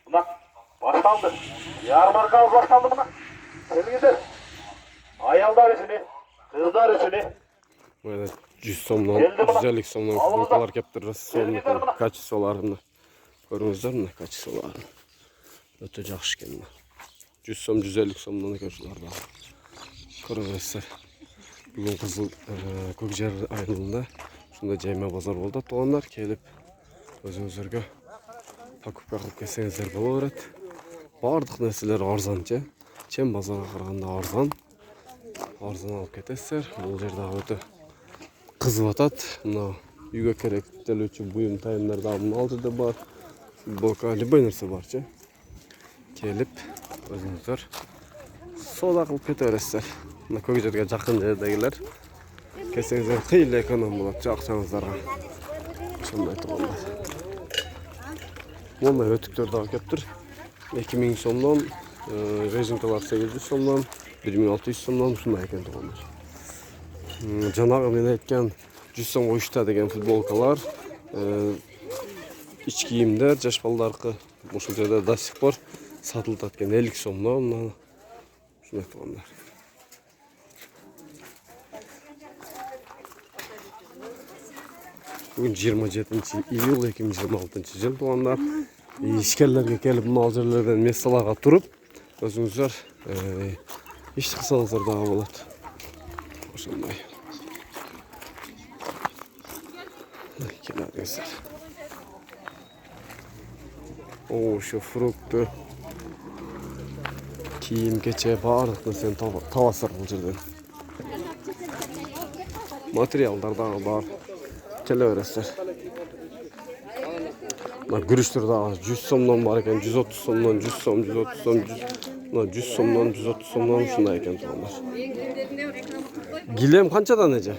Buna başlandı. Yarmarkamız başlandı buna. Sevgililer. Ayallar işini, kızlar işini. Böyle 100 somdan, 150 somdan futbolkalar keptiririz. Sonunda kaçı solarını. Görünüzler mi? Kaçı solarını. Öte жақсы ekan. 100 som, 150 somdan görüşürler bana. Көресіздер. Бүгін қызыл көкжер айылында шундай жайма базар болды. Туғандар келіп өзіңіздерге покупка қылып келсеңіздер бола береді. Барлық нәрселер арзанча. Чем базарға қарағанда арзан. Арзан алып кетесіздер. Бұл жерде өте қызып атады. Мына үйге керектелүүчү буюм тайымдар да мына жерде бар. Футболка, любой нәрсе барчы. Келіп өзіңіздер сауда қылып кете бересіздер. Мына көкжерге жақын жердегілер келсеңіздер қиылы эконом болады ақшаңыздарға. Сондай тұрғандар. Мондай өтіктер дағы кеп тұр. 2000 сомнан, резинкалар 800 сомнан, 1600 сомнан шундай екен тұрғандар. Жаңағы мен айтқан 100 сом ойышта деген футболкалар, іч киімдер, жаш балдарқы мұшыл жерде до сих пор сатылып жатқан 50 сомнан. Шундай тұрғандар. Бүгін 27 июл 2026 жыл туғандар. Ишкерлерге келіп мына жерлерден месаларға тұрып, өзіңіздер еш қысаңыздар дағы болады. Ошондай. Келіңіздер. Ошо фрукты, киім кече барлық нәрсені табасыздар бұл жерден. Материалдар дағы бар. Келе бересіздер. Күріштер дағы 100 сомнан бар екен, 130 сомнан, 100 сом, 130 сом, 100 сомнан, 130 сомнан шындай екен тұрғандар. Гилем қаншадан еже?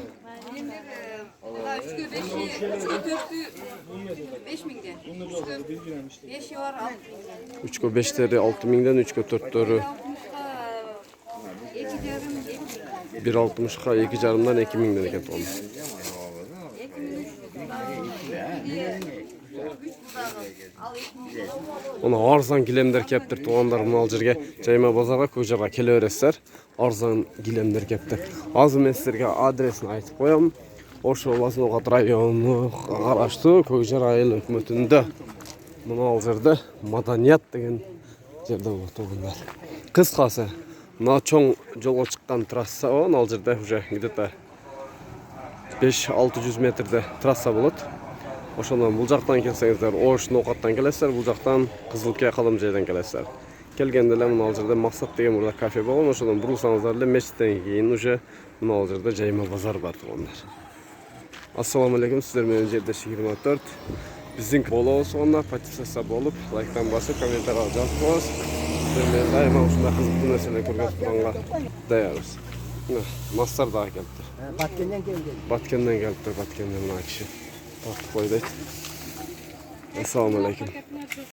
3'kö 5'leri 6000'den, 3'kö 4'leri 1.60'a 2.5'dan 2000'den eken тұрғандар. Оны арзан килемдер кептір туғандар мынал жерге жайма базарға көкжарға келе бересіздер. Арзан килемдер кептір. Азыр мен сіздерге адресін айтып қоямын. Ошо Лазноват районы қарашты көкжер айыл өкмөтүндө. Мынал жерде Маданият деген жерде бар туғандар. Кыскасы, мына чоң жолго чыккан трасса мынал жерде уже где-то 5-600 метрде трасса болот. Ошондон бул жактан келсеңиздер, Ош Ноокаттан келесиздер, бул жактан Кызылке Калымжайдан келесиздер. Келгенде эле мына жерде Максат деген мурда кафе болгон, ошондон бурулсаңыздар эле мечиттен кийин уже мына жерде жайма базар бар тугандар. Ассаламу алейкум, сиздер менен жердеши 24. Биздин болобуз онда подписаться болуп, лайктан басып, комментарийга жазып коюңуз. Сиздер менен дайыма ушундай кызыктуу нерселерди көргөзүп турганга даярбыз. Мастар дагы келипти. Баткенден келди. Баткенден келипти, Баткенден мына киши. Тартып койду. Ассаламу алейкум.